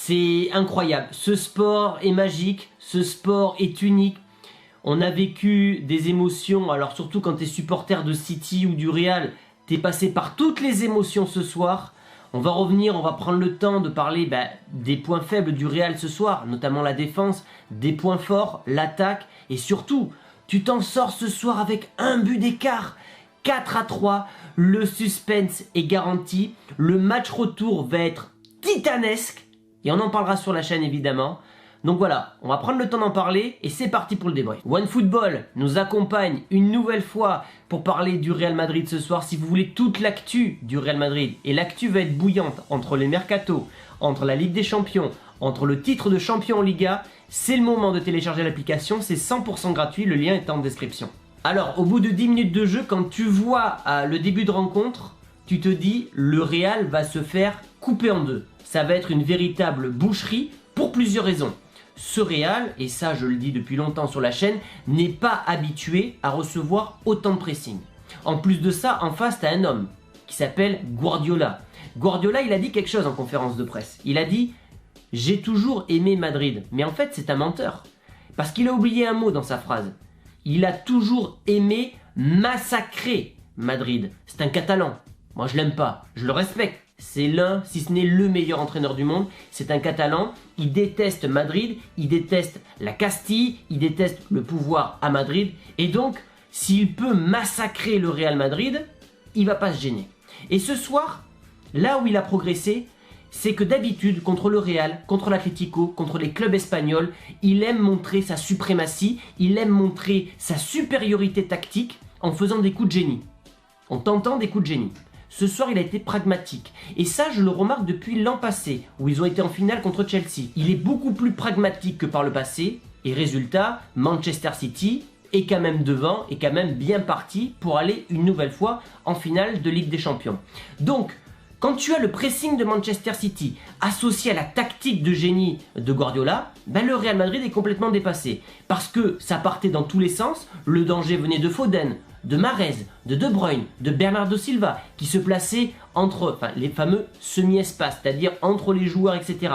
C'est incroyable. Ce sport est magique, ce sport est unique. On a vécu des émotions, alors surtout quand tu es supporter de City ou du Real, tu es passé par toutes les émotions ce soir. On va revenir, on va prendre le temps de parler des points faibles du Real ce soir, notamment la défense, des points forts, l'attaque, et surtout, tu t'en sors ce soir avec un but d'écart, 4-3, le suspense est garanti, le match retour va être titanesque, et on en parlera sur la chaîne évidemment. Donc voilà, on va prendre le temps d'en parler et c'est parti pour le débrief. OneFootball nous accompagne une nouvelle fois pour parler du Real Madrid ce soir. Si vous voulez toute l'actu du Real Madrid, et l'actu va être bouillante entre les mercatos, entre la Ligue des Champions, entre le titre de champion en Liga, c'est le moment de télécharger l'application, c'est 100% gratuit, le lien est en description. Alors, au bout de 10 minutes de jeu, quand tu vois le début de rencontre, tu te dis le Real va se faire couper en deux. Ça va être une véritable boucherie pour plusieurs raisons. Ce Real, et ça je le dis depuis longtemps sur la chaîne, n'est pas habitué à recevoir autant de pressing. En plus de ça, en face, tu as un homme qui s'appelle Guardiola. Guardiola, il a dit quelque chose en conférence de presse. Il a dit « J'ai toujours aimé Madrid ». Mais en fait, c'est un menteur. Parce qu'il a oublié un mot dans sa phrase. Il a toujours aimé massacrer Madrid. C'est un Catalan. Moi, je l'aime pas. Je le respecte. C'est l'un, si ce n'est le meilleur entraîneur du monde. C'est un Catalan. Il déteste Madrid, il déteste la Castille, il déteste le pouvoir à Madrid. Et donc, s'il peut massacrer le Real Madrid, il va pas se gêner. Et ce soir, là où il a progressé, c'est que d'habitude, contre le Real, contre l'Atlético, contre les clubs espagnols, il aime montrer sa suprématie, il aime montrer sa supériorité tactique en faisant des coups de génie. En tentant des coups de génie. Ce soir, il a été pragmatique. Et ça, je le remarque depuis l'an passé, où ils ont été en finale contre Chelsea. Il est beaucoup plus pragmatique que par le passé. Et résultat, Manchester City est quand même devant, est quand même bien parti pour aller une nouvelle fois en finale de Ligue des Champions. Donc, quand tu as le pressing de Manchester City associé à la tactique de génie de Guardiola, le Real Madrid est complètement dépassé. Parce que ça partait dans tous les sens, le danger venait de Foden, de Mahrez, de Bruyne, de Bernardo Silva, qui se plaçaient entre les fameux semi-espaces, c'est-à-dire entre les joueurs, etc.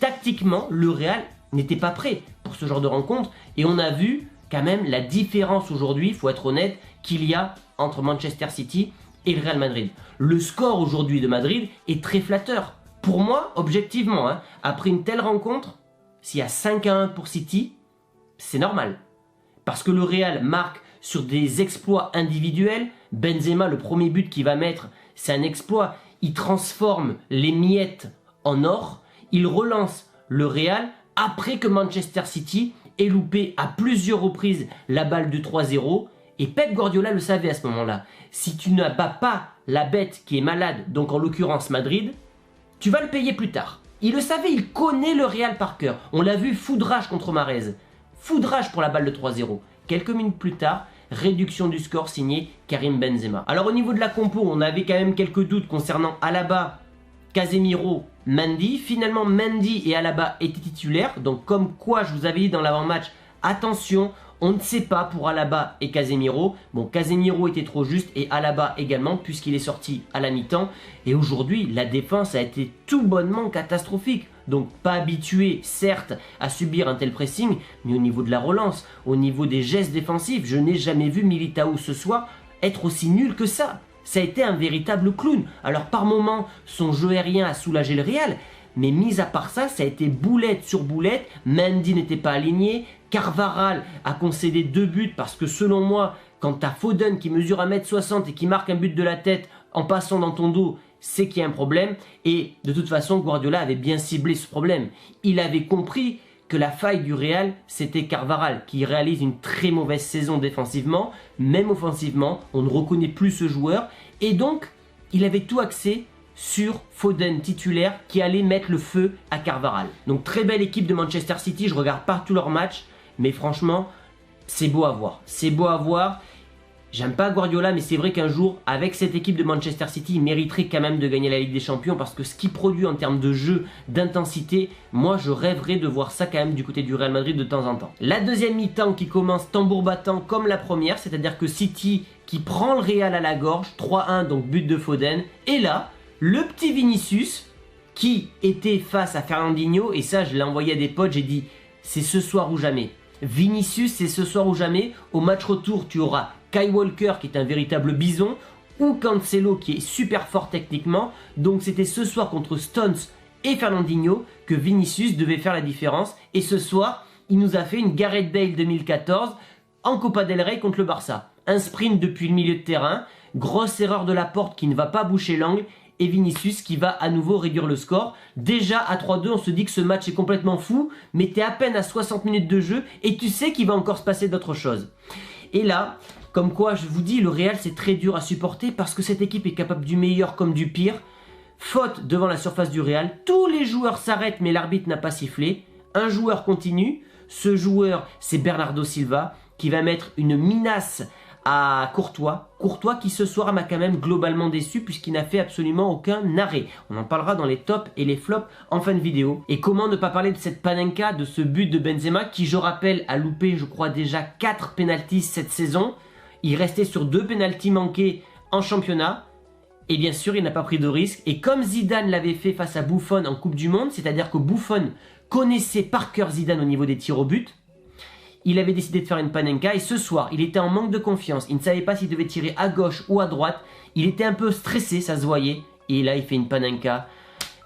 Tactiquement, le Real n'était pas prêt pour ce genre de rencontre, et on a vu quand même la différence aujourd'hui, il faut être honnête, qu'il y a entre Manchester City et le Real Madrid. Le score aujourd'hui de Madrid est très flatteur. Pour moi, objectivement, après une telle rencontre, s'il y a 5-1 pour City, c'est normal. Parce que le Real marque sur des exploits individuels. Benzema, le premier but qu'il va mettre, c'est un exploit. Il transforme les miettes en or. Il relance le Real après que Manchester City ait loupé à plusieurs reprises la balle du 3-0. Et Pep Guardiola le savait à ce moment-là. Si tu n'abats pas la bête qui est malade, donc en l'occurrence Madrid, tu vas le payer plus tard. Il le savait, il connaît le Real par cœur. On l'a vu, foudrage contre Mahrez. Foudrage pour la balle de 3-0. Quelques minutes plus tard, réduction du score signé Karim Benzema. Alors au niveau de la compo, on avait quand même quelques doutes concernant Alaba, Casemiro, Mendy. Finalement, Mendy et Alaba étaient titulaires. Donc comme quoi, je vous avais dit dans l'avant-match, attention, on ne sait pas pour Alaba et Casemiro. Bon, Casemiro était trop juste et Alaba également puisqu'il est sorti à la mi-temps. Et aujourd'hui, la défense a été tout bonnement catastrophique. Donc pas habitué, certes, à subir un tel pressing, mais au niveau de la relance, au niveau des gestes défensifs, je n'ai jamais vu Militao ce soir être aussi nul que ça. Ça a été un véritable clown. Alors par moments, son jeu aérien a soulagé le Real, mais mis à part ça, ça a été boulette sur boulette. Mendy n'était pas aligné, Carvajal a concédé 2 buts parce que selon moi, quand tu as Foden qui mesure 1m60 et qui marque un but de la tête en passant dans ton dos, c'est qu'il y a un problème. Et de toute façon, Guardiola avait bien ciblé ce problème. Il avait compris que la faille du Real, c'était Carvajal, qui réalise une très mauvaise saison défensivement. Même offensivement, on ne reconnaît plus ce joueur. Et donc, il avait tout axé sur Foden titulaire qui allait mettre le feu à Carvajal. Donc très belle équipe de Manchester City, je regarde pas tous leurs matchs, mais franchement, c'est beau à voir. C'est beau à voir. J'aime pas Guardiola, mais c'est vrai qu'un jour, avec cette équipe de Manchester City, il mériterait quand même de gagner la Ligue des Champions parce que ce qu'il produit en termes de jeu, d'intensité, moi je rêverais de voir ça quand même du côté du Real Madrid de temps en temps. La deuxième mi-temps qui commence tambour battant comme la première, c'est-à-dire que City qui prend le Real à la gorge, 3-1 donc but de Foden, et là, le petit Vinicius qui était face à Fernandinho, et ça je l'ai envoyé à des potes, j'ai dit c'est ce soir ou jamais. Vinicius, c'est ce soir ou jamais. Au match retour, tu auras Kyle Walker qui est un véritable bison, ou Cancelo qui est super fort techniquement. Donc c'était ce soir contre Stones et Fernandinho que Vinicius devait faire la différence. Et ce soir, il nous a fait une Gareth Bale 2014 en Copa del Rey contre le Barça. Un sprint depuis le milieu de terrain, grosse erreur de Laporte qui ne va pas boucher l'angle, et Vinicius qui va à nouveau réduire le score. Déjà à 3-2, on se dit que ce match est complètement fou, mais tu es à peine à 60 minutes de jeu et tu sais qu'il va encore se passer d'autres choses. Et là, comme quoi je vous dis, le Real c'est très dur à supporter parce que cette équipe est capable du meilleur comme du pire. Faute devant la surface du Real, tous les joueurs s'arrêtent mais l'arbitre n'a pas sifflé. Un joueur continue, ce joueur c'est Bernardo Silva qui va mettre une minace à Courtois. Courtois qui ce soir m'a quand même globalement déçu puisqu'il n'a fait absolument aucun arrêt. On en parlera dans les tops et les flops en fin de vidéo. Et comment ne pas parler de cette panenka, de ce but de Benzema qui, je rappelle, a loupé je crois déjà 4 pénaltys cette saison. Il restait sur 2 pénaltys manqués en championnat. Et bien sûr, il n'a pas pris de risque. Et comme Zidane l'avait fait face à Buffon en Coupe du Monde, c'est-à-dire que Buffon connaissait par cœur Zidane au niveau des tirs au but, il avait décidé de faire une panenka et ce soir, il était en manque de confiance. Il ne savait pas s'il devait tirer à gauche ou à droite. Il était un peu stressé, ça se voyait. Et là, il fait une panenka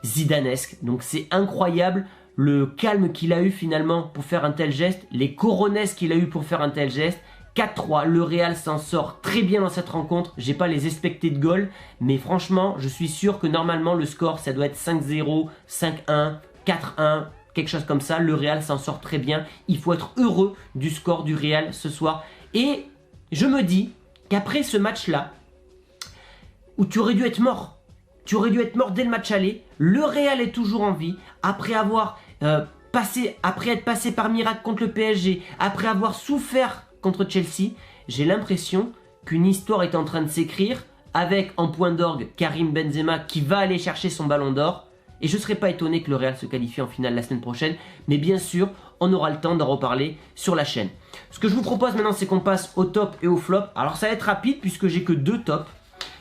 zidanesque. Donc c'est incroyable le calme qu'il a eu finalement pour faire un tel geste. Les coronesses qu'il a eu pour faire un tel geste. 4-3, le Real s'en sort très bien dans cette rencontre. J'ai pas les expected goals, mais franchement, je suis sûr que normalement le score, ça doit être 5-0, 5-1, 4-1... quelque chose comme ça. Le Real s'en sort très bien. Il faut être heureux du score du Real ce soir. Et je me dis qu'après ce match-là, où tu aurais dû être mort, dès le match aller, le Real est toujours en vie. Après avoir après être passé par miracle contre le PSG, après avoir souffert contre Chelsea, j'ai l'impression qu'une histoire est en train de s'écrire avec en point d'orgue Karim Benzema qui va aller chercher son ballon d'or. Et je ne serais pas étonné que le Real se qualifie en finale la semaine prochaine. Mais bien sûr, on aura le temps d'en reparler sur la chaîne. Ce que je vous propose maintenant, c'est qu'on passe au top et au flop. Alors ça va être rapide puisque j'ai que 2 tops.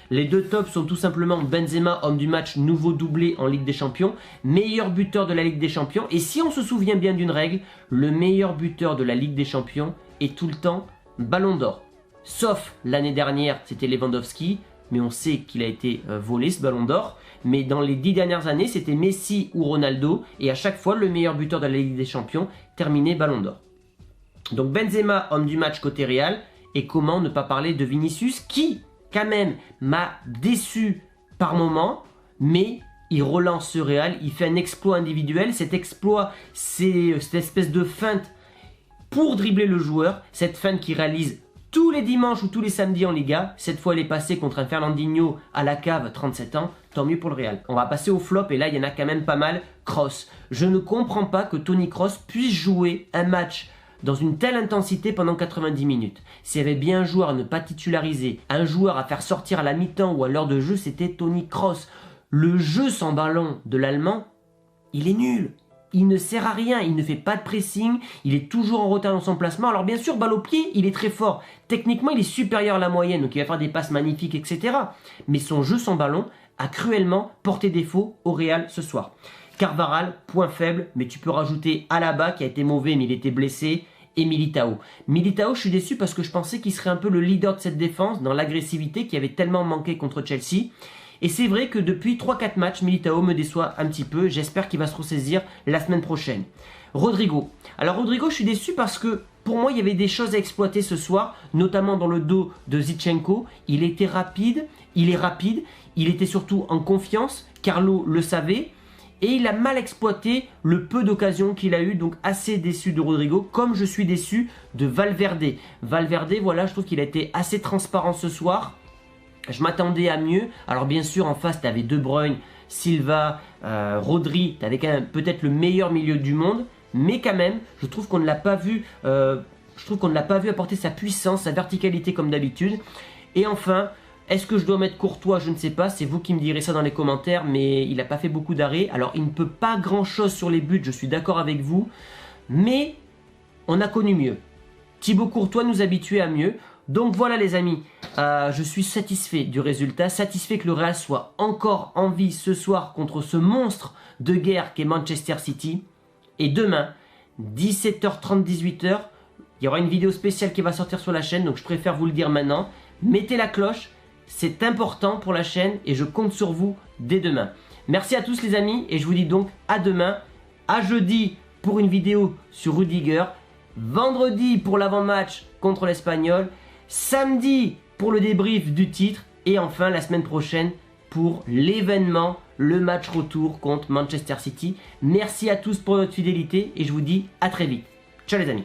Les 2 tops sont tout simplement Benzema, homme du match, nouveau doublé en Ligue des Champions. Meilleur buteur de la Ligue des Champions. Et si on se souvient bien d'une règle, le meilleur buteur de la Ligue des Champions est tout le temps ballon d'or. Sauf l'année dernière, c'était Lewandowski. Mais on sait qu'il a été volé ce ballon d'or. Mais dans les 10 dernières années, c'était Messi ou Ronaldo. Et à chaque fois, le meilleur buteur de la Ligue des Champions terminait ballon d'or. Donc Benzema, homme du match côté Real. Et comment ne pas parler de Vinicius qui, quand même, m'a déçu par moment. Mais il relance ce Real. Il fait un exploit individuel. Cet exploit, c'est cette espèce de feinte pour dribbler le joueur. Cette feinte qui réalise tous les dimanches ou tous les samedis en Liga. Cette fois, elle est passée contre un Fernandinho à la cave, 37 ans. Tant mieux pour le Real. On va passer au flop et là, il y en a quand même pas mal. Kroos. Je ne comprends pas que Toni Kroos puisse jouer un match dans une telle intensité pendant 90 minutes. S'il y avait bien un joueur à ne pas titulariser, un joueur à faire sortir à la mi-temps ou à l'heure de jeu, c'était Toni Kroos. Le jeu sans ballon de l'Allemand, il est nul. Il ne sert à rien, il ne fait pas de pressing, il est toujours en retard dans son placement. Alors bien sûr, balle au pied, il est très fort. Techniquement, il est supérieur à la moyenne, donc il va faire des passes magnifiques, etc. Mais son jeu sans ballon a cruellement porté défaut au Real ce soir. Carvajal, point faible, mais tu peux rajouter Alaba qui a été mauvais mais il était blessé, et Militao. Militao, je suis déçu parce que je pensais qu'il serait un peu le leader de cette défense dans l'agressivité qui avait tellement manqué contre Chelsea. Et c'est vrai que depuis 3-4 matchs, Militao me déçoit un petit peu. J'espère qu'il va se ressaisir la semaine prochaine. Rodrigo. Alors Rodrigo, je suis déçu parce que pour moi, il y avait des choses à exploiter ce soir, notamment dans le dos de Zinchenko. Il était rapide, il est rapide, il était surtout en confiance. Carlo le savait. Et il a mal exploité le peu d'occasions qu'il a eu, donc assez déçu de Rodrigo, comme je suis déçu de Valverde. Valverde, voilà, je trouve qu'il a été assez transparent ce soir. Je m'attendais à mieux. Alors bien sûr, en face, tu avais De Bruyne, Silva, Rodri. Tu avais quand même peut-être le meilleur milieu du monde. Mais quand même, je trouve qu'on ne l'a pas vu. Apporter sa puissance, sa verticalité comme d'habitude. Et enfin, est-ce que je dois mettre Courtois? Je ne sais pas. C'est vous qui me direz ça dans les commentaires. Mais il n'a pas fait beaucoup d'arrêts. Alors il ne peut pas grand-chose sur les buts. Je suis d'accord avec vous. Mais on a connu mieux. Thibaut Courtois nous habituait à mieux. Donc voilà les amis, je suis satisfait du résultat, satisfait que le Real soit encore en vie ce soir contre ce monstre de guerre qu'est Manchester City. Et demain, 17h30, 18h, il y aura une vidéo spéciale qui va sortir sur la chaîne, donc je préfère vous le dire maintenant. Mettez la cloche, c'est important pour la chaîne et je compte sur vous dès demain. Merci à tous les amis et je vous dis donc à demain, à jeudi pour une vidéo sur Rudiger, vendredi pour l'avant-match contre l'Espagnol, samedi pour le débrief du titre et enfin la semaine prochaine pour l'événement, le match retour contre Manchester City. Merci à tous pour votre fidélité et je vous dis à très vite. Ciao les amis.